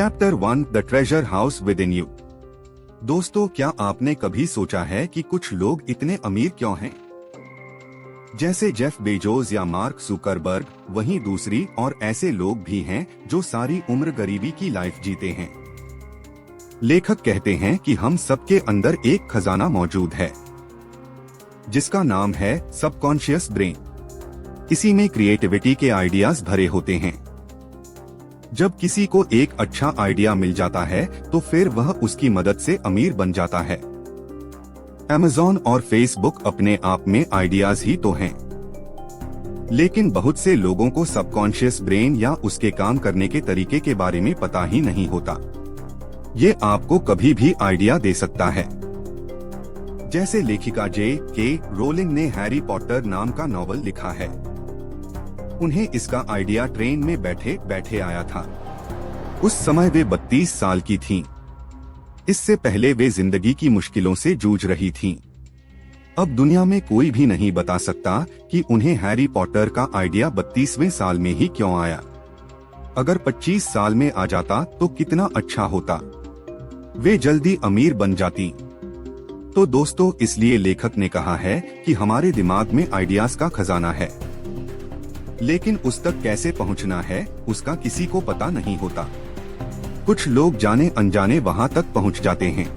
Chapter 1 the treasure house with in you. दोस्तों, क्या आपने कभी सोचा है कि कुछ लोग इतने अमीर क्यों हैं? जैसे जेफ बेजोस या मार्क जुकरबर्ग, वहीं दूसरी और ऐसे लोग भी हैं जो सारी उम्र गरीबी की लाइफ जीते हैं। लेखक कहते हैं कि हम सबके अंदर एक खजाना मौजूद है जिसका नाम है सबकॉन्शियस ब्रेन। इसी में क्रिएटिविटी के आइडियाज भरे होते हैं। जब किसी को एक अच्छा आइडिया मिल जाता है तो फिर वह उसकी मदद से अमीर बन जाता है। Amazon और Facebook अपने आप में आइडियाज ही तो हैं। लेकिन बहुत से लोगों को सबकॉन्शियस ब्रेन या उसके काम करने के तरीके के बारे में पता ही नहीं होता। ये आपको कभी भी आइडिया दे सकता है। जैसे लेखिका J.K. रोलिंग ने हैरी पॉटर नाम का नॉवल लिखा है। उन्हें इसका आइडिया ट्रेन में बैठे बैठे आया था। उस समय वे 32 साल की थीं। इससे पहले वे जिंदगी की मुश्किलों से जूझ रही थीं। अब दुनिया में कोई भी नहीं बता सकता कि उन्हें हैरी पॉटर का आइडिया 32वें साल में ही क्यों आया। अगर 25 साल में आ जाता तो कितना अच्छा होता। वे जल्दी अमीर बन जाती। तो दोस्तों, इसलिए लेखक ने कहा है कि हमारे दिमाग में आइडियाज का खजाना है, लेकिन उस तक कैसे पहुंचना है उसका किसी को पता नहीं होता। कुछ लोग जाने अनजाने वहां तक पहुंच जाते हैं।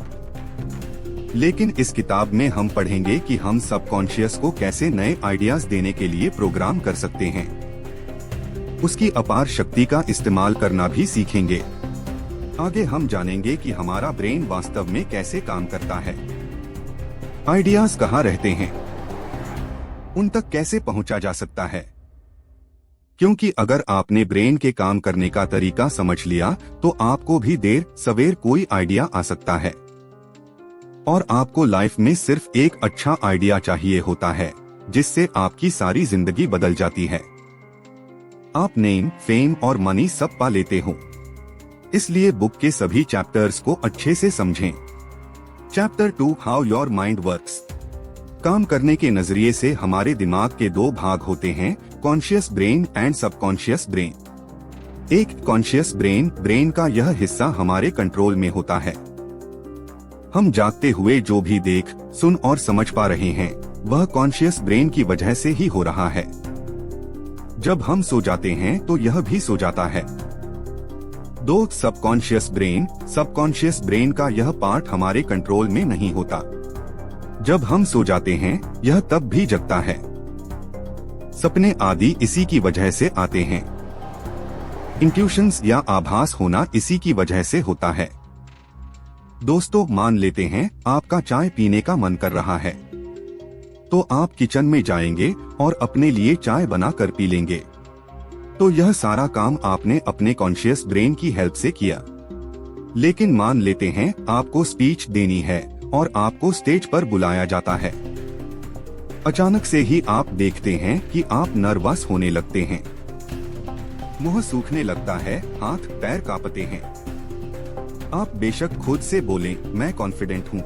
लेकिन इस किताब में हम पढ़ेंगे कि हम सबकॉन्शियस को कैसे नए आइडियाज देने के लिए प्रोग्राम कर सकते हैं। उसकी अपार शक्ति का इस्तेमाल करना भी सीखेंगे। आगे हम जानेंगे कि हमारा ब्रेन वास्तव में कैसे काम करता है। आइडियाज कहाँ रहते हैं, उन तक कैसे पहुंचा जा सकता है। क्योंकि अगर आपने ब्रेन के काम करने का तरीका समझ लिया तो आपको भी देर सवेर कोई आइडिया आ सकता है। और आपको लाइफ में सिर्फ एक अच्छा आइडिया चाहिए होता है जिससे आपकी सारी जिंदगी बदल जाती है। आप नेम, फेम और मनी सब पा लेते हो। इसलिए बुक के सभी चैप्टर्स को अच्छे से समझें। Chapter 2 how your mind works. काम करने के नजरिए से हमारे दिमाग के दो भाग होते हैं, conscious brain and subconscious brain. एक कॉन्शियस ब्रेन, ब्रेन का यह हिस्सा हमारे कंट्रोल में होता है। हम जागते हुए जो भी देख, सुन और समझ पा रहे हैं वह कॉन्शियस ब्रेन की वजह से ही हो रहा है। जब हम सो जाते हैं तो यह भी सो जाता है। दो सबकॉन्शियस ब्रेन का यह पार्ट हमारे कंट्रोल में नहीं होता। जब हम सो जाते हैं यह तब भी जगता है। सपने आदि इसी की वजह से आते हैं। इंट्यूशंस या आभास होना इसी की वजह से होता है। दोस्तों, मान लेते हैं आपका चाय पीने का मन कर रहा है, तो आप किचन में जाएंगे और अपने लिए चाय बना कर पी लेंगे। तो यह सारा काम आपने अपने कॉन्शियस ब्रेन की हेल्प से किया। लेकिन मान लेते हैं आपको स्पीच देनी है और आपको स्टेज पर बुलाया जाता है। अचानक से ही आप देखते हैं कि आप नर्वस होने लगते हैं। मुंह सूखने लगता है, हाथ पैर कांपते हैं। आप बेशक खुद से बोलें मैं कॉन्फिडेंट हूँ,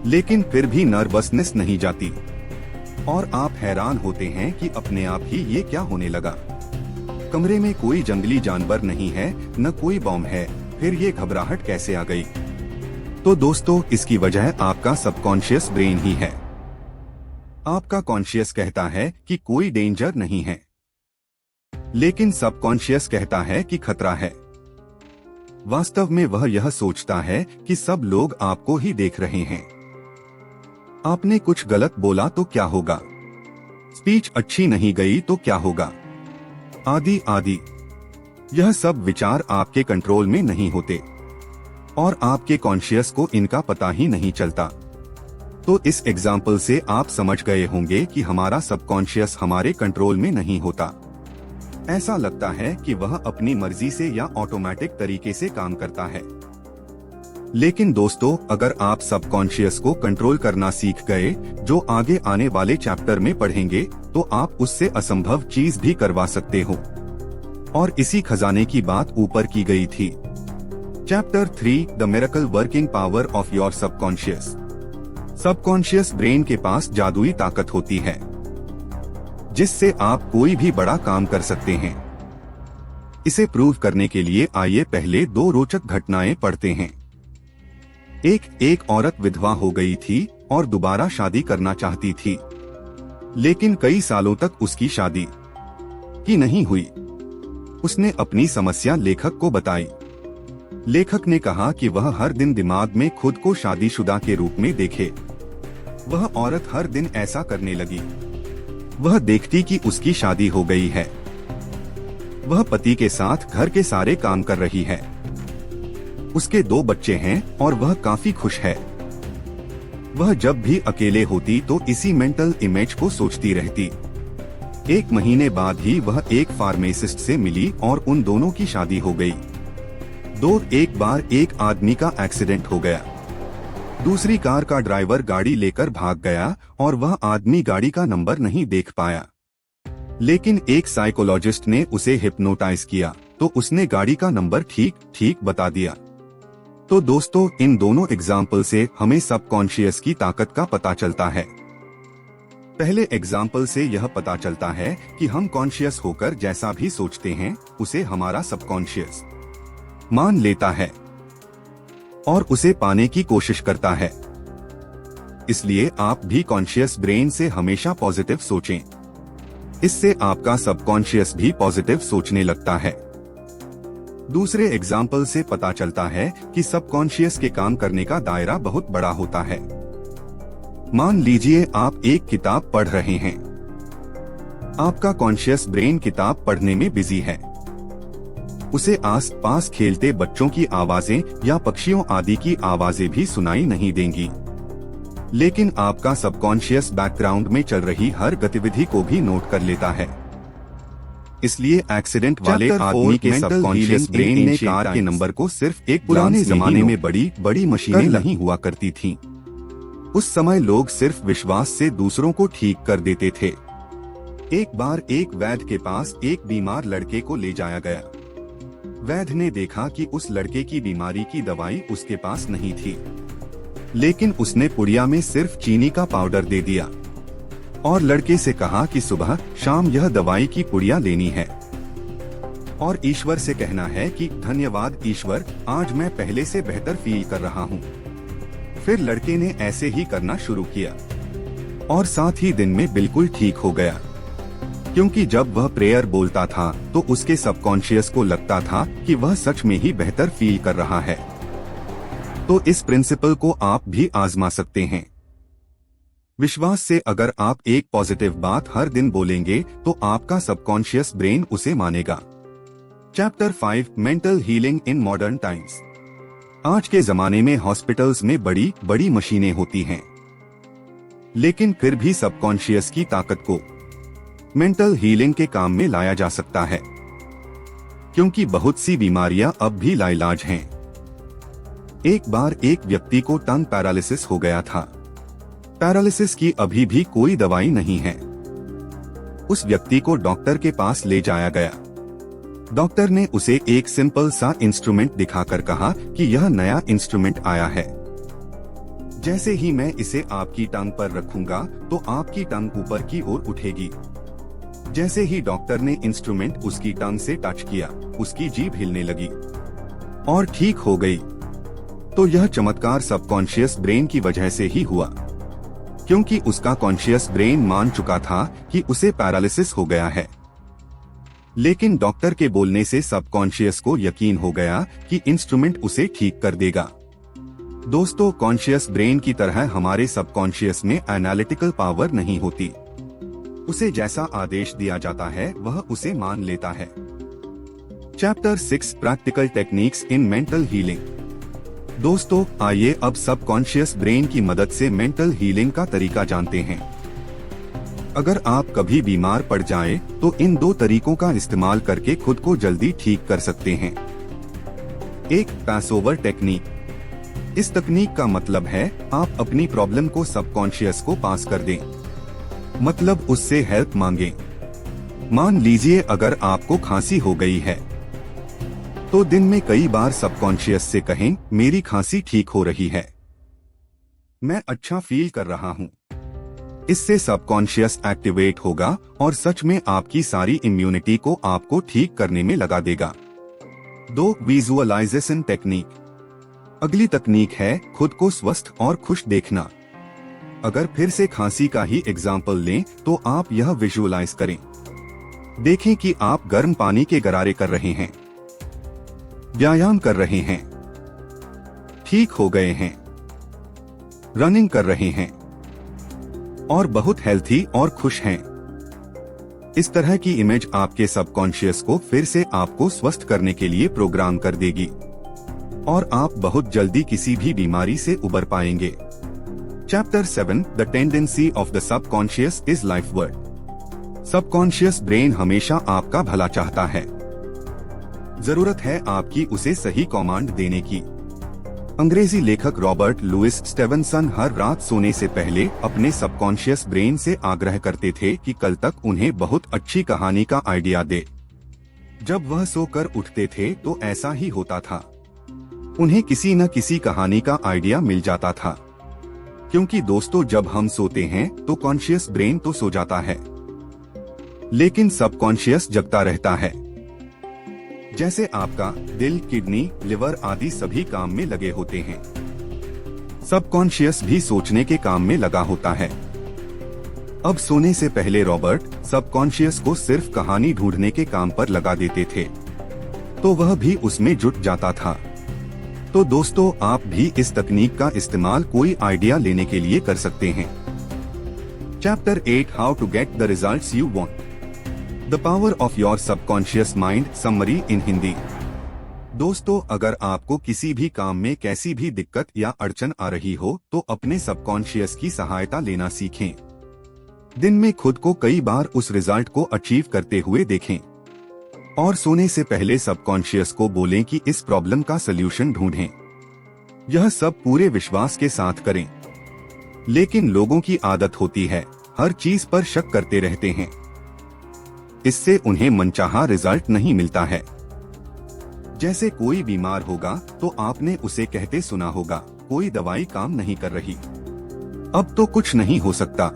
लेकिन फिर भी नर्वसनेस नहीं जाती और आप हैरान होते हैं कि अपने आप ही ये क्या होने लगा। कमरे में कोई जंगली जानवर नहीं है, न कोई बॉम्ब है, फिर ये घबराहट कैसे आ गई? तो दोस्तों, इसकी वजह आपका सबकॉन्शियस ब्रेन ही है। आपका कॉन्शियस कहता है कि कोई डेंजर नहीं है, लेकिन सबकॉन्शियस कहता है कि खतरा है। वास्तव में वह यह सोचता है कि सब लोग आपको ही देख रहे हैं। आपने कुछ गलत बोला तो क्या होगा? स्पीच अच्छी नहीं गई तो क्या होगा? आदि आदि। यह सब विचार आपके कंट्रोल में नहीं होते और आपके कॉन्शियस को इनका पता ही नहीं चलता। तो इस एग्जाम्पल से आप समझ गए होंगे कि हमारा सबकॉन्शियस हमारे कंट्रोल में नहीं होता। ऐसा लगता है कि वह अपनी मर्जी से या ऑटोमेटिक तरीके से काम करता है। लेकिन दोस्तों, अगर आप सबकॉन्शियस को कंट्रोल करना सीख गए, जो आगे आने वाले चैप्टर में पढ़ेंगे, तो आप उससे असंभव चीज भी करवा सकते हो। और इसी खजाने की बात ऊपर की गई थी। Chapter 3 the miracle working power of your subconscious. Subconscious brain के पास जादुई ताकत होती है जिससे आप कोई भी बड़ा काम कर सकते हैं। इसे प्रूव करने के लिए आइए पहले दो रोचक घटनाएं पढ़ते हैं। एक औरत विधवा हो गई थी और दोबारा शादी करना चाहती थी, लेकिन कई सालों तक उसकी शादी ही नहीं हुई। उसने अपनी समस्या लेखक को बताई। लेखक ने कहा कि वह हर दिन दिमाग में खुद को शादीशुदा के रूप में देखे। वह औरत हर दिन ऐसा करने लगी। वह देखती कि उसकी शादी हो गई है, वह पति के साथ घर के सारे काम कर रही है, उसके 2 बच्चे हैं और वह काफी खुश है। वह जब भी अकेले होती तो इसी मेंटल इमेज को सोचती रहती। 1 महीने बाद ही वह एक फार्मासिस्ट से मिली और उन दोनों की शादी हो गई। एक बार एक आदमी का एक्सीडेंट हो गया। दूसरी कार का ड्राइवर गाड़ी लेकर भाग गया और वह आदमी गाड़ी का नंबर नहीं देख पाया, लेकिन एक साइकोलॉजिस्ट ने उसे हिप्नोटाइज किया तो उसने गाड़ी का नंबर ठीक बता दिया। तो दोस्तों, इन दोनों एग्जाम्पल से हमें सबकॉन्शियस की ताकत का पता चलता है। पहले एग्जाम्पल से यह पता चलता है कि हम कॉन्शियस होकर जैसा भी सोचते हैं उसे हमारा सबकॉन्शियस मान लेता है और उसे पाने की कोशिश करता है। इसलिए आप भी कॉन्शियस ब्रेन से हमेशा पॉजिटिव सोचें। इससे आपका सबकॉन्शियस भी पॉजिटिव सोचने लगता है। दूसरे एग्जाम्पल से पता चलता है कि सबकॉन्शियस के काम करने का दायरा बहुत बड़ा होता है। मान लीजिए आप एक किताब पढ़ रहे हैं। आपका कॉन्शियस ब्रेन किताब पढ़ने में बिजी है। उसे आस-पास खेलते बच्चों की आवाजें या पक्षियों आदि की आवाजें भी सुनाई नहीं देंगी, लेकिन आपका सबकॉन्शियस बैकग्राउंड में चल रही हर गतिविधि को भी नोट कर लेता है। इसलिए एक्सीडेंट वाले आदमी के सबकॉन्शियस ब्रेन ने कार के नंबर को सिर्फ एक पुराने जमाने में बड़ी मशीनें नहीं हुआ करती थीं। उस समय लोग सिर्फ विश्वास से दूसरों को ठीक कर देते थे। एक बार एक वैद्य के पास एक बीमार लड़के को ले जाया गया। वैद्य ने देखा कि उस लड़के की बीमारी की दवाई उसके पास नहीं थी, लेकिन उसने पुड़िया में सिर्फ चीनी का पाउडर दे दिया और लड़के से कहा कि सुबह शाम यह दवाई की पुड़िया लेनी है और ईश्वर से कहना है कि धन्यवाद ईश्वर, आज मैं पहले से बेहतर फील कर रहा हूँ। फिर लड़के ने ऐसे ही करना शुरू किया और 7 ही दिन में बिल्कुल ठीक हो गया, क्योंकि जब वह प्रेयर बोलता था तो उसके सबकॉन्शियस को लगता था कि वह सच में ही बेहतर फील कर रहा है। तो इस प्रिंसिपल को आप भी आजमा सकते हैं। विश्वास से अगर आप एक पॉजिटिव बात हर दिन बोलेंगे तो आपका सबकॉन्शियस ब्रेन उसे मानेगा। Chapter 5 mental healing in modern times. आज के जमाने में हॉस्पिटल्स में बड़ी मशीनें होती हैं, लेकिन फिर भी सबकॉन्शियस की ताकत को मेंटल हीलिंग के काम में लाया जा सकता है, क्योंकि बहुत सी बीमारियां अब भी लाइलाज हैं। एक बार एक व्यक्ति को टंग पैरालिसिस हो गया था। पैरालिसिस की अभी भी कोई दवाई नहीं है। उस व्यक्ति को डॉक्टर के पास ले जाया गया। डॉक्टर ने उसे एक सिंपल सा इंस्ट्रूमेंट दिखाकर कहा कि यह नया इंस्ट्रूमेंट आया है। जैसे ही मैं इसे आपकी टंग पर रखूंगा तो आपकी टंग ऊपर की ओर उठेगी। जैसे ही डॉक्टर ने इंस्ट्रूमेंट उसकी टंग से टच किया, उसकी जीभ हिलने लगी और ठीक हो गई। तो यह चमत्कार सबकॉन्शियस ब्रेन की वजह से ही हुआ, क्योंकि उसका कॉन्शियस ब्रेन मान चुका था कि उसे पैरालिसिस हो गया है। लेकिन डॉक्टर के बोलने से सबकॉन्शियस को यकीन हो गया कि इंस्ट्रूमेंट उसे ठीक कर देगा। दोस्तों, कॉन्शियस ब्रेन की तरह हमारे सबकॉन्शियस में एनालिटिकल पावर नहीं होती। उसे जैसा आदेश दिया जाता है वह उसे मान लेता है। Chapter 6 practical techniques in mental healing. दोस्तों, आइए अब सबकॉन्शियस ब्रेन की मदद से मेंटल हीलिंग का तरीका जानते हैं। अगर आप कभी बीमार पड़ जाएं, तो इन 2 तरीकों का इस्तेमाल करके खुद को जल्दी ठीक कर सकते हैं। एक, पैसओवर टेक्निक। इस तकनीक का मतलब है आप अपनी प्रॉब्लम को सबकॉन्शियस को पास कर दें, मतलब उससे हेल्प मांगें। मान लीजिए अगर आपको खांसी हो गई है, तो दिन में कई बार सबकॉन्शियस से कहें, मेरी खांसी ठीक हो रही है, मैं अच्छा फील कर रहा हूँ। इससे सबकॉन्शियस एक्टिवेट होगा और सच में आपकी सारी इम्यूनिटी को आपको ठीक करने में लगा देगा। 2. Visualisation technique. अगली तकनीक है खुद को स्वस्थ और खुश देखना। अगर फिर से खांसी का ही एग्जाम्पल लें तो आप यह विजुअलाइज करें। देखें कि आप गर्म पानी के गरारे कर रहे हैं, व्यायाम कर रहे हैं, ठीक हो गए हैं, रनिंग कर रहे हैं और बहुत हेल्थी और खुश हैं। इस तरह की इमेज आपके सबकॉन्शियस को फिर से आपको स्वस्थ करने के लिए प्रोग्राम कर देगी और आप बहुत जल्दी किसी भी बीमारी से उबर पाएंगे। Chapter 7 the tendency of the subconscious is lifeward. Subconscious brain हमेशा आपका भला चाहता है। जरूरत है आपकी उसे सही कमांड देने की। अंग्रेजी लेखक रॉबर्ट लुइस स्टेवेंसन हर रात सोने से पहले अपने सबकॉन्शियस ब्रेन से आग्रह करते थे कि कल तक उन्हें बहुत अच्छी कहानी का आइडिया दे। जब वह सोकर उठते थे तो ऐसा ही होता था, उन्हें किसी न किसी कहानी का आइडिया मिल जाता था। क्योंकि दोस्तों, जब हम सोते हैं तो कॉन्शियस ब्रेन तो सो जाता है, लेकिन सबकॉन्शियस जगता रहता है। जैसे आपका दिल, किडनी, लिवर आदि सभी काम में लगे होते हैं, सबकॉन्शियस भी सोचने के काम में लगा होता है। अब सोने से पहले रॉबर्ट सबकॉन्शियस को सिर्फ कहानी ढूंढने के काम पर लगा देते थे, तो वह भी उसमें जुट जाता था। तो दोस्तों, आप भी इस तकनीक का इस्तेमाल कोई आइडिया लेने के लिए कर सकते हैं। Chapter 8 how to get the results you want. The power of your subconscious mind summary in Hindi. दोस्तों, अगर आपको किसी भी काम में कैसी भी दिक्कत या अड़चन आ रही हो तो अपने सबकॉन्शियस की सहायता लेना सीखें। दिन में खुद को कई बार उस रिजल्ट को अचीव करते हुए देखें और सोने से पहले सबकॉन्शियस को बोलें कि इस प्रॉब्लम का सलूशन ढूंढें। यह सब पूरे विश्वास के साथ करें। लेकिन लोगों की आदत होती है हर चीज पर शक करते रहते हैं। इससे उन्हें मनचाहा रिजल्ट नहीं मिलता है। जैसे कोई बीमार होगा तो आपने उसे कहते सुना होगा, कोई दवाई काम नहीं कर रही, अब तो कुछ नहीं हो सकता,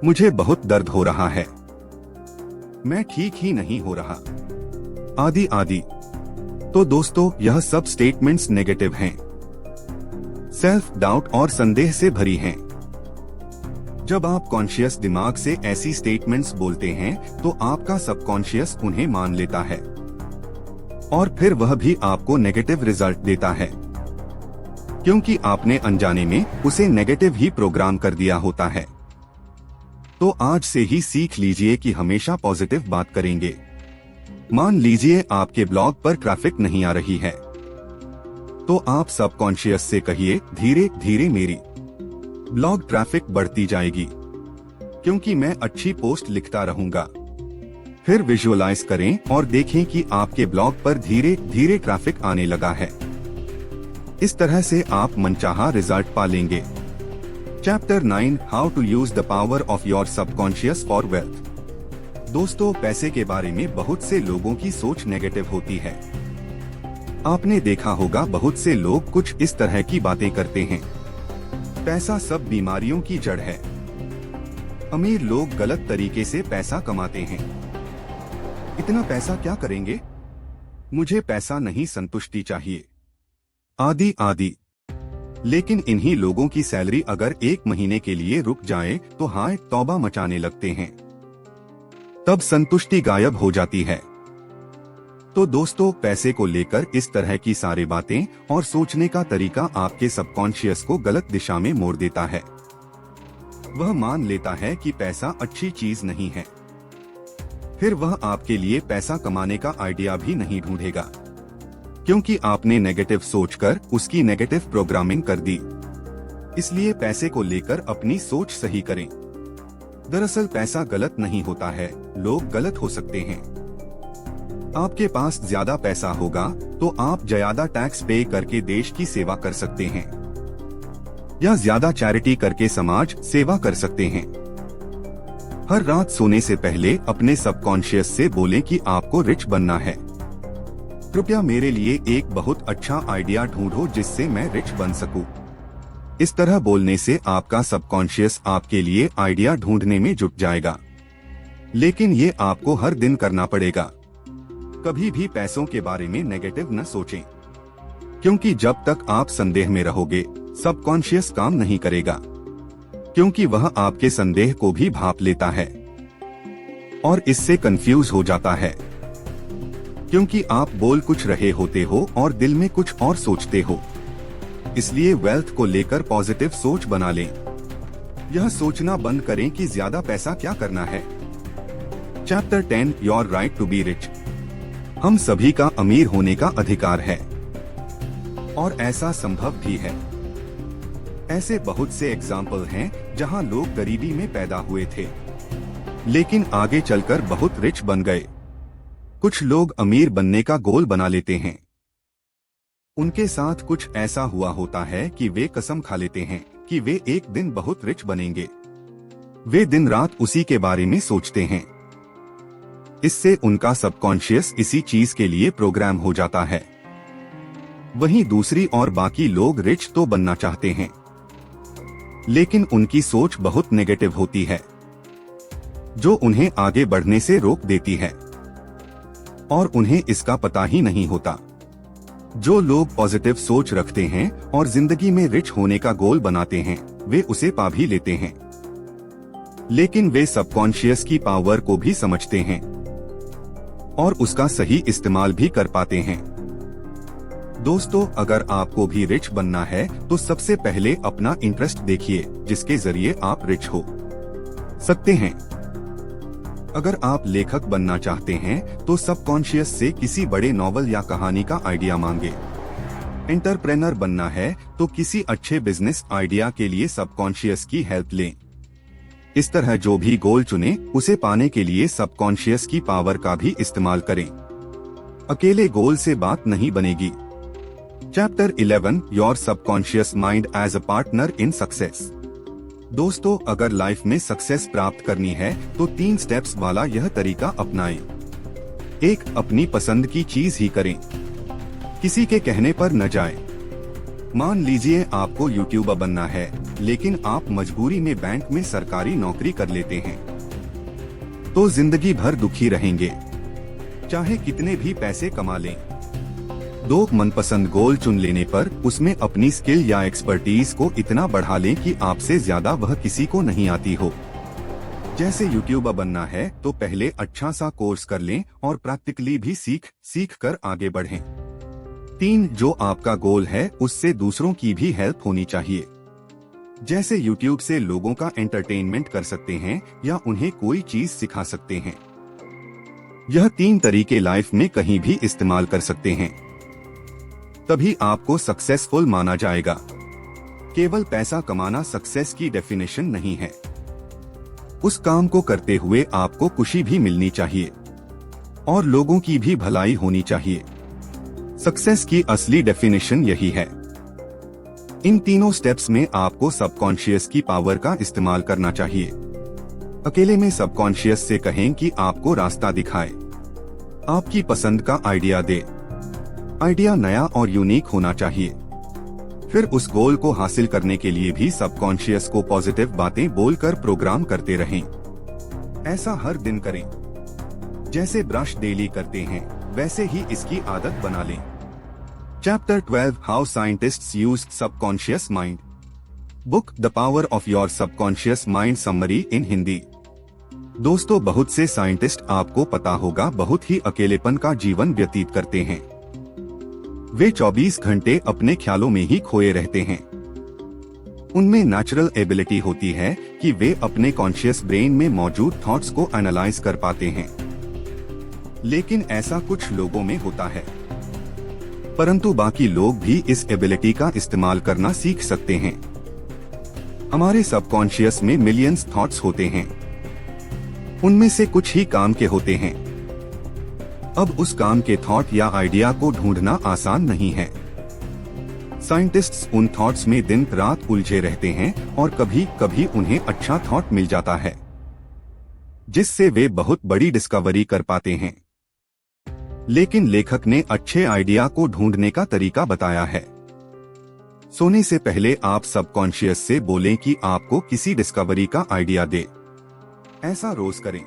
मुझे बहुत दर्द हो रहा है, मैं ठीक ही नहीं हो रहा, आदि आदि। तो दोस्तों, यह सब स्टेटमेंट्स नेगेटिव हैं, सेल्फ डाउट और संदेह से भरी हैं। जब आप कॉन्शियस दिमाग से ऐसी स्टेटमेंट्स बोलते हैं तो आपका सबकॉन्शियस उन्हें मान लेता है और फिर वह भी आपको नेगेटिव रिजल्ट देता है, क्योंकि आपने अनजाने में उसे नेगेटिव ही प्रोग्राम कर दिया होता है। तो आज से ही सीख लीजिए कि हमेशा पॉजिटिव बात करेंगे। मान लीजिए आपके ब्लॉग पर ट्रैफिक नहीं आ रही है, तो आप सबकॉन्शियस से कहिए, धीरे धीरे मेरी ब्लॉग ट्रैफिक बढ़ती जाएगी, क्योंकि मैं अच्छी पोस्ट लिखता रहूंगा। फिर विजुअलाइज करें और देखें कि आपके ब्लॉग पर धीरे धीरे ट्रैफिक आने लगा है। इस तरह से आप मनचाहा रिजल्ट पा लेंगे। Chapter 9 how to use the power of your subconscious for wealth. दोस्तों, पैसे के बारे में बहुत से लोगों की सोच नेगेटिव होती है। आपने देखा होगा बहुत से लोग कुछ इस तरह की बातें करते हैं, पैसा सब बीमारियों की जड़ है, अमीर लोग गलत तरीके से पैसा कमाते हैं, इतना पैसा क्या करेंगे, मुझे पैसा नहीं संतुष्टि चाहिए, आदि आदि। लेकिन इन्हीं लोगों की सैलरी अगर 1 महीने के लिए रुक जाए तो हाय तौबा मचाने लगते हैं, तब संतुष्टि गायब हो जाती है। तो दोस्तों, पैसे को लेकर इस तरह की सारी बातें और सोचने का तरीका आपके सबकॉन्शियस को गलत दिशा में मोड़ देता है। वह मान लेता है कि पैसा अच्छी चीज नहीं है, फिर वह आपके लिए पैसा कमाने का आइडिया भी नहीं ढूंढेगा, क्योंकि आपने नेगेटिव सोचकर उसकी नेगेटिव प्रोग्रामिंग कर दी। इसलिए पैसे को लेकर अपनी सोच सही करें। दरअसल पैसा गलत नहीं होता है, लोग गलत हो सकते हैं। आपके पास ज्यादा पैसा होगा तो आप ज्यादा टैक्स पे करके देश की सेवा कर सकते हैं, या ज्यादा चैरिटी करके समाज सेवा कर सकते हैं। हर रात सोने से पहले अपने सबकॉन्शियस से बोलें कि आपको रिच बनना है। कृपया मेरे लिए एक बहुत अच्छा आइडिया ढूंढो जिससे मैं रिच बन सकूं। इस तरह बोलने से आपका सबकॉन्शियस आपके लिए आइडिया ढूंढने में जुट जाएगा, लेकिन ये आपको हर दिन करना पड़ेगा। कभी भी पैसों के बारे में नेगेटिव न सोचें, क्योंकि जब तक आप संदेह में रहोगे सबकॉन्शियस काम नहीं करेगा, क्योंकि वह आपके संदेह को भी भांप लेता है और इससे कंफ्यूज हो जाता है, क्योंकि आप बोल कुछ रहे होते हो और दिल में कुछ और सोचते हो। इसलिए वेल्थ को लेकर पॉजिटिव सोच बना लें। यह सोचना बंद करें कि ज्यादा पैसा क्या करना है। Chapter 10 your right to be rich. हम सभी का अमीर होने का अधिकार है और ऐसा संभव भी है। ऐसे बहुत से एग्जाम्पल हैं जहां लोग गरीबी में पैदा हुए थे लेकिन आगे चलकर बहुत रिच बन गए। कुछ लोग अमीर बनने का गोल बना लेते हैं। उनके साथ कुछ ऐसा हुआ होता है कि वे कसम खा लेते हैं कि वे एक दिन बहुत रिच बनेंगे। वे दिन रात उसी के बारे में सोचते हैं। इससे उनका सबकॉन्शियस इसी चीज के लिए प्रोग्राम हो जाता है। वहीं दूसरी और बाकी लोग रिच तो बनना चाहते हैं, लेकिन उनकी सोच बहुत नेगेटिव होती है, जो उन्हें आगे बढ़ने से रोक देती है और उन्हें इसका पता ही नहीं होता। जो लोग पॉजिटिव सोच रखते हैं और जिंदगी में रिच होने का गोल बनाते हैं, वे उसे पा भी लेते हैं, लेकिन वे सबकॉन्शियस की पावर को भी समझते हैं और उसका सही इस्तेमाल भी कर पाते हैं। दोस्तों, अगर आपको भी रिच बनना है तो सबसे पहले अपना इंटरेस्ट देखिए, जिसके जरिए आप रिच हो सकते हैं। अगर आप लेखक बनना चाहते हैं तो सबकॉन्शियस से किसी बड़े नॉवल या कहानी का आइडिया मांगे। एंटरप्रेनर बनना है तो किसी अच्छे बिजनेस आइडिया के लिए सबकॉन्शियस की हेल्प लें। इस तरह जो भी गोल चुने उसे पाने के लिए सबकॉन्शियस की पावर का भी इस्तेमाल करें। अकेले गोल से बात नहीं बनेगी। Chapter 11 your subconscious mind as a partner in success. दोस्तों, अगर लाइफ में सक्सेस प्राप्त करनी है तो 3 स्टेप्स वाला यह तरीका अपनाएं। 1. अपनी पसंद की चीज ही करें, किसी के कहने पर न जाएं। मान लीजिए आपको यूट्यूबर बनना है, लेकिन आप मजबूरी में बैंक में सरकारी नौकरी कर लेते हैं, तो जिंदगी भर दुखी रहेंगे, चाहे कितने भी पैसे कमा लें। 2. मनपसंद गोल चुन लेने पर उसमें अपनी स्किल या एक्सपर्टीज को इतना बढ़ा लें कि आपसे ज्यादा वह किसी को नहीं आती हो। जैसे यूट्यूबर बनना है तो पहले अच्छा सा कोर्स कर लें और प्रैक्टिकली भी सीख कर आगे बढ़ें। 3. जो आपका गोल है उससे दूसरों की भी हेल्प होनी चाहिए। जैसे यूट्यूब से लोगों का एंटरटेनमेंट कर सकते हैं या उन्हें कोई चीज सिखा सकते हैं। यह 3 तरीके लाइफ में कहीं भी इस्तेमाल कर सकते हैं, तभी आपको सक्सेसफुल माना जाएगा। केवल पैसा कमाना सक्सेस की डेफिनेशन नहीं है। उस काम को करते हुए आपको खुशी भी मिलनी चाहिए और लोगों की भी भलाई होनी चाहिए। सक्सेस की असली डेफिनेशन यही है। इन तीनों स्टेप्स में आपको सबकॉन्शियस की पावर का इस्तेमाल करना चाहिए। अकेले में सबकॉन्शियस से कहें कि आपको रास्ता दिखाए, आपकी पसंद का आइडिया दे। आइडिया नया और यूनिक होना चाहिए। फिर उस गोल को हासिल करने के लिए भी सबकॉन्शियस को पॉजिटिव बातें बोलकर प्रोग्राम करते रहें। ऐसा हर दिन करें। जैसे ब्रश डेली करते हैं, वैसे ही इसकी आदत बना लें। Chapter 12 how scientists used subconscious mind. Book the power of your subconscious mind summary in Hindi. दोस्तों, बहुत से साइंटिस्ट, आपको पता होगा, बहुत ही अकेलेपन का जीवन व्यतीत करते हैं। वे 24 घंटे अपने ख्यालों में ही खोए रहते हैं। उनमें नेचुरल एबिलिटी होती है कि वे अपने कॉन्शियस ब्रेन में मौजूद थॉट्स को एनालाइज कर पाते हैं, लेकिन ऐसा कुछ लोगों में होता है। परंतु बाकी लोग भी इस एबिलिटी का इस्तेमाल करना सीख सकते हैं। हमारे सबकॉन्शियस में मिलियंस थॉट्स होते हैं। उनमें से कुछ ही काम के होते हैं। अब उस काम के थॉट या आइडिया को ढूंढना आसान नहीं है। साइंटिस्ट्स उन थॉट्स में दिन रात उलझे रहते हैं और कभी कभी उन्हें अच्छा थॉट मिल जाता है, जिससे वे बहुत बड़ी डिस्कवरी कर पाते हैं। लेकिन लेखक ने अच्छे आइडिया को ढूंढने का तरीका बताया है। सोने से पहले आप सबकॉन्शियस से बोलें कि आपको किसी डिस्कवरी का आइडिया दे। ऐसा रोज करें।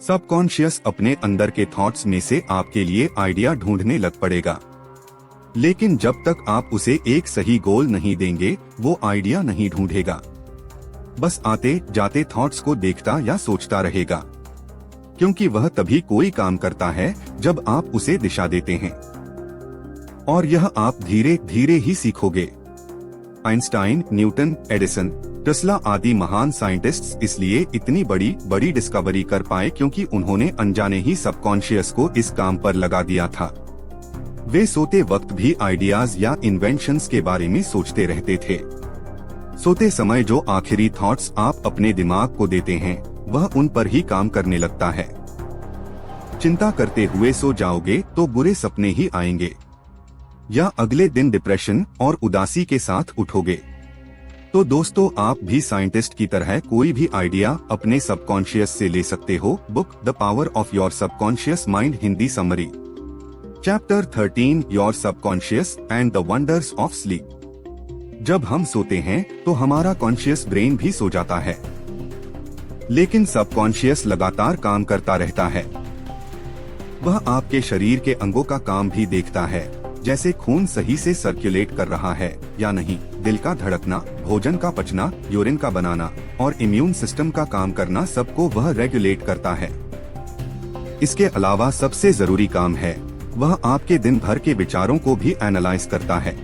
सबकॉन्शियस अपने अंदर के थॉट्स में से आपके लिए आइडिया ढूंढने लग पड़ेगा, लेकिन जब तक आप उसे एक सही गोल नहीं देंगे वो आइडिया नहीं ढूंढेगा। बस आते जाते थॉट्स को देखता या सोचता रहेगा, क्योंकि वह तभी कोई काम करता है जब आप उसे दिशा देते हैं, और यह आप धीरे धीरे ही सीखोगे। आइंस्टाइन, न्यूटन, एडिसन, टेस्ला आदि महान साइंटिस्ट्स इसलिए इतनी बड़ी बड़ी डिस्कवरी कर पाए क्योंकि उन्होंने अनजाने ही सबकॉन्शियस को इस काम पर लगा दिया था। वे सोते वक्त भी आइडियाज या इन्वेंशंस के बारे में सोचते रहते थे। सोते समय जो आखिरी थॉट्स आप अपने दिमाग को देते हैं वह उन पर ही काम करने लगता है। चिंता करते हुए सो जाओगे तो बुरे सपने ही आएंगे, या अगले दिन डिप्रेशन और उदासी के साथ उठोगे। तो दोस्तों, आप भी साइंटिस्ट की तरह कोई भी आइडिया अपने सबकॉन्शियस से ले सकते हो। Book the power of your subconscious mind, Hindi summary, chapter 13, your subconscious and the wonders of sleep. जब हम सोते हैं तो हमारा कॉन्शियस ब्रेन भी सो जाता है, लेकिन सबकॉन्शियस लगातार काम करता रहता है। वह आपके शरीर के अंगों का काम भी देखता है, जैसे खून सही से सर्कुलेट कर रहा है या नहीं, दिल का धड़कना, भोजन का पचना, यूरिन का बनाना और इम्यून सिस्टम का काम करना, सबको वह रेगुलेट करता है। इसके अलावा सबसे जरूरी काम है, वह आपके दिन भर के विचारों को भी एनालाइज करता है।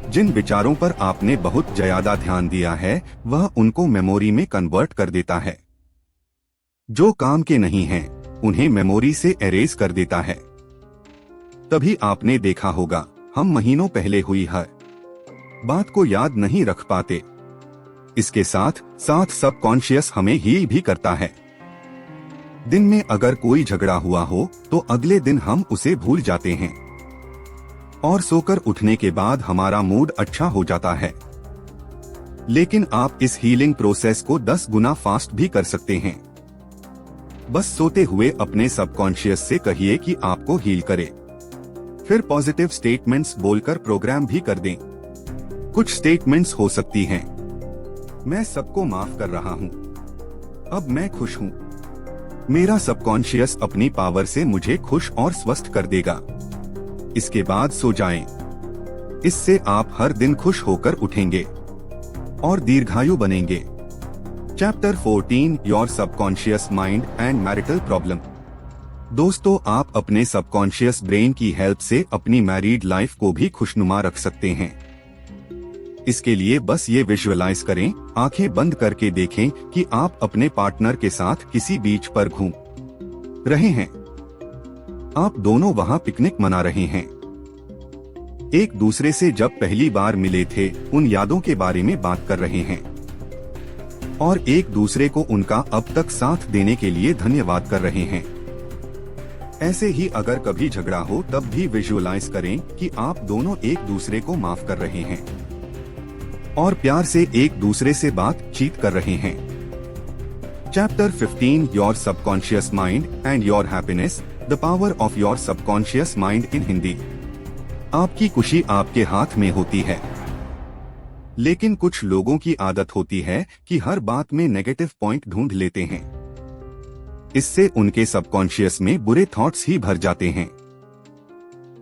जिन विचारों पर आपने बहुत ज्यादा ध्यान दिया है वह उनको मेमोरी में कन्वर्ट कर देता है। जो काम के नहीं हैं, उन्हें मेमोरी से एरेज कर देता है। तभी आपने देखा होगा हम महीनों पहले हुई हर बात को याद नहीं रख पाते। इसके साथ साथ सबकॉन्शियस हमें हील भी करता है। दिन में अगर कोई झगड़ा हुआ हो तो अगले दिन हम उसे भूल जाते हैं, और सोकर उठने के बाद हमारा मूड अच्छा हो जाता है। लेकिन आप इस हीलिंग प्रोसेस को 10 गुना फास्ट भी कर सकते हैं। बस सोते हुए अपने सबकॉन्शियस से कहिए कि आपको हील करे, फिर पॉजिटिव स्टेटमेंट्स बोलकर प्रोग्राम भी कर दें। कुछ स्टेटमेंट्स हो सकती हैं, मैं सबको माफ कर रहा हूँ, अब मैं खुश हूँ, मेरा सबकॉन्शियस अपनी पावर से मुझे खुश और स्वस्थ कर देगा। इसके बाद सो जाएं। इससे आप हर दिन खुश होकर उठेंगे और दीर्घायु बनेंगे। Chapter 14, your subconscious mind and marital problem. दोस्तों, आप अपने सबकॉन्शियस ब्रेन की हेल्प से अपनी मैरिड लाइफ को भी खुशनुमा रख सकते हैं। इसके लिए बस ये विजुअलाइज करें, आंखें बंद करके देखें कि आप अपने पार्टनर के साथ किसी बीच पर घूम रहे हैं। आप दोनों वहां पिकनिक मना रहे हैं। एक दूसरे से जब पहली बार मिले थे उन यादों के बारे में बात कर रहे हैं, और एक दूसरे को उनका अब तक साथ देने के लिए धन्यवाद कर रहे हैं। ऐसे ही अगर कभी झगड़ा हो तब भी विजुअलाइज करें कि आप दोनों एक दूसरे को माफ कर रहे हैं और प्यार से एक दूसरे से बातचीत कर रहे हैं। Chapter 15, your subconscious mind and your happiness, the power of your subconscious mind, in Hindi. आपकी खुशी आपके हाथ में होती है, लेकिन कुछ लोगों की आदत होती है कि हर बात में नेगेटिव पॉइंट ढूंढ लेते हैं। इससे उनके सबकॉन्शियस में बुरे थॉट्स ही भर जाते हैं।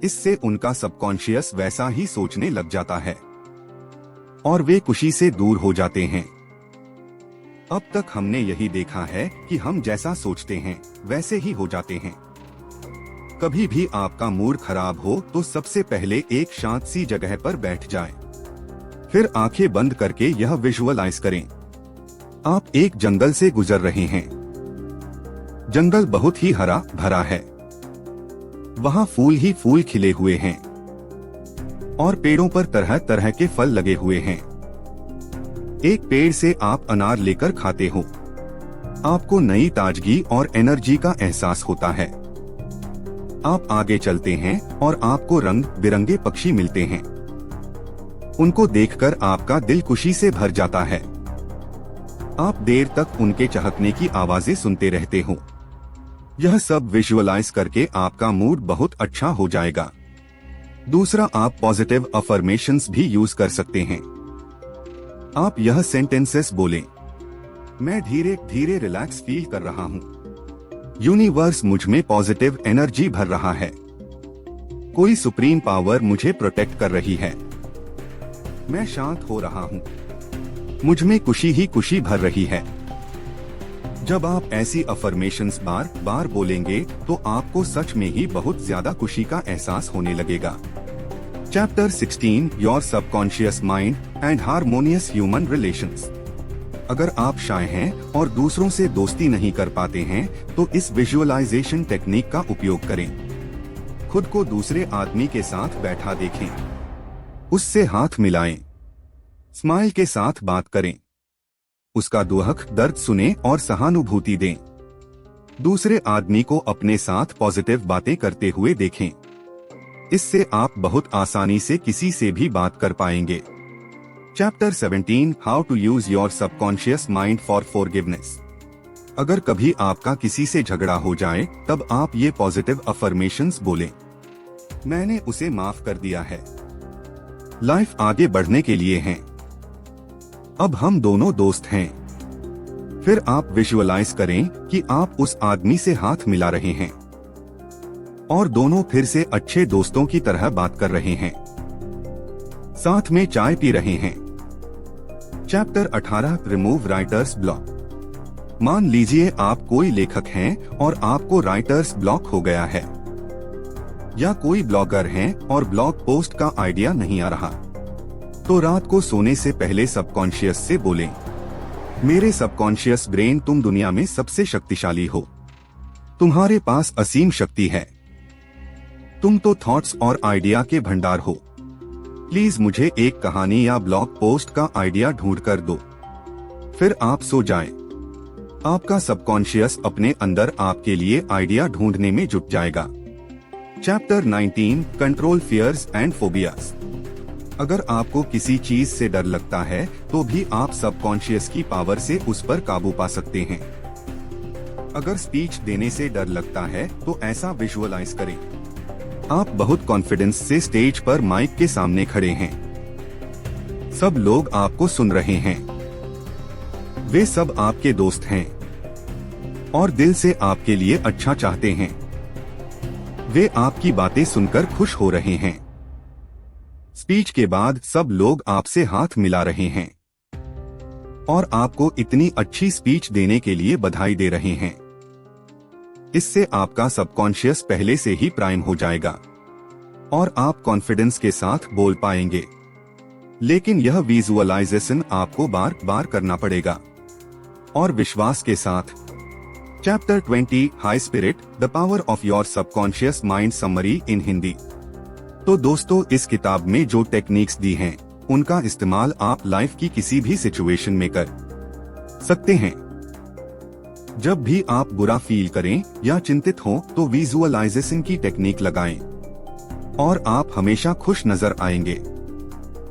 इससे उनका सबकॉन्शियस वैसा ही सोचने लग जाता है और वे खुशी से दूर हो जाते हैं। अब तक हमने यही देखा है कि हम जैसा सोचते हैं वैसे ही हो जाते हैं। कभी भी आपका मूड खराब हो तो सबसे पहले एक शांत सी जगह पर बैठ जाएं। फिर आंखें बंद करके यह विजुअलाइज करें, आप एक जंगल से गुजर रहे हैं। जंगल बहुत ही हरा भरा है, वहाँ फूल ही फूल खिले हुए हैं और पेड़ों पर तरह तरह के फल लगे हुए हैं। एक पेड़ से आप अनार लेकर खाते हो, आपको नई ताजगी और एनर्जी का एहसास होता है। आप आगे चलते हैं और आपको रंग बिरंगे पक्षी मिलते हैं। उनको देखकर आपका दिल खुशी से भर जाता है। आप देर तक उनके चहकने की आवाजें सुनते रहते हो। यह सब विजुअलाइज करके आपका मूड बहुत अच्छा हो जाएगा। दूसरा, आप पॉजिटिव अफर्मेशंस भी यूज कर सकते हैं। आप यह सेंटेंसेस बोलें, मैं धीरे धीरे रिलैक्स फील कर रहा हूँ। यूनिवर्स मुझ में पॉजिटिव एनर्जी भर रहा है। कोई सुप्रीम पावर मुझे प्रोटेक्ट कर रही है। मैं शांत हो रहा हूँ। मुझ में खुशी ही खुशी भर रही है। जब आप ऐसी अफर्मेशंस बार बार बोलेंगे तो आपको सच में ही बहुत ज्यादा खुशी का एहसास होने लगेगा। Chapter 16, your subconscious mind and harmonious human relations. अगर आप शाय हैं और दूसरों से दोस्ती नहीं कर पाते हैं तो इस विजुअलाइजेशन टेक्निक का उपयोग करें। खुद को दूसरे आदमी के साथ बैठा देखें, उससे हाथ मिलाएं, स्माइल के साथ बात करें, उसका दुख दर्द सुने और सहानुभूति दें। दूसरे आदमी को अपने साथ पॉजिटिव बातें करते हुए देखें। इससे आप बहुत आसानी से किसी से भी बात कर पाएंगे। Chapter 17, how to use your subconscious mind for forgiveness. अगर कभी आपका किसी से झगड़ा हो जाए तब आप ये पॉजिटिव अफर्मेशंस बोलें, मैंने उसे माफ कर दिया है। लाइफ आगे बढ़ने के लिए है। अब हम दोनों दोस्त हैं। फिर आप विजुअलाइज करें कि आप उस आदमी से हाथ मिला रहे हैं और दोनों फिर से अच्छे दोस्तों की तरह बात कर रहे हैं, साथ में चाय पी रहे हैं। Chapter 18, remove writers block. मान लीजिए आप कोई लेखक हैं और आपको राइटर्स ब्लॉक हो गया है, या कोई ब्लॉगर हैं और ब्लॉग पोस्ट का आइडिया नहीं आ रहा, तो रात को सोने से पहले सबकॉन्शियस से बोलें, मेरे सबकॉन्शियस ब्रेन, तुम दुनिया में सबसे शक्तिशाली हो। तुम्हारे पास असीम शक्ति है। तुम तो थॉट्स और आइडिया के भंडार हो। प्लीज मुझे एक कहानी या ब्लॉग पोस्ट का आइडिया ढूंढ कर दो। फिर आप सो जाएं। आपका सबकॉन्शियस अपने अंदर आपके लिए आइडिया ढूंढने में जुट जाएगा। Chapter 19, control fears and phobias. अगर आपको किसी चीज से डर लगता है तो भी आप सबकॉन्शियस की पावर से उस पर काबू पा सकते हैं। अगर स्पीच देने से डर लगता है तो ऐसा विजुअलाइज करें, आप बहुत कॉन्फिडेंस से स्टेज पर माइक के सामने खड़े हैं। सब लोग आपको सुन रहे हैं। वे सब आपके दोस्त हैं और दिल से आपके लिए अच्छा चाहते हैं। वे आपकी बातें सुनकर खुश हो रहे हैं। स्पीच के बाद सब लोग आपसे हाथ मिला रहे हैं और आपको इतनी अच्छी स्पीच देने के लिए बधाई दे रहे हैं। इससे आपका सबकॉन्शियस पहले से ही प्राइम हो जाएगा और आप कॉन्फिडेंस के साथ बोल पाएंगे। लेकिन यह विजुअलाइजेशन आपको बार बार करना पड़ेगा और विश्वास के साथ। Chapter 20, high spirit, the power of your subconscious mind summary in Hindi. तो दोस्तों, इस किताब में जो टेक्निक्स दी हैं, उनका इस्तेमाल आप लाइफ की किसी भी सिचुएशन में कर सकते हैं। जब भी आप बुरा फील करें या चिंतित हों तो विजुअलाइजेशन की टेक्निक लगाएं और आप हमेशा खुश नजर आएंगे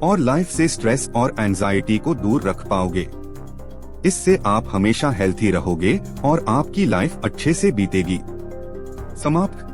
और लाइफ से स्ट्रेस और एंजाइटी को दूर रख पाओगे। इससे आप हमेशा हेल्थी रहोगे और आपकी लाइफ अच्छे से बीतेगी। समाप्त।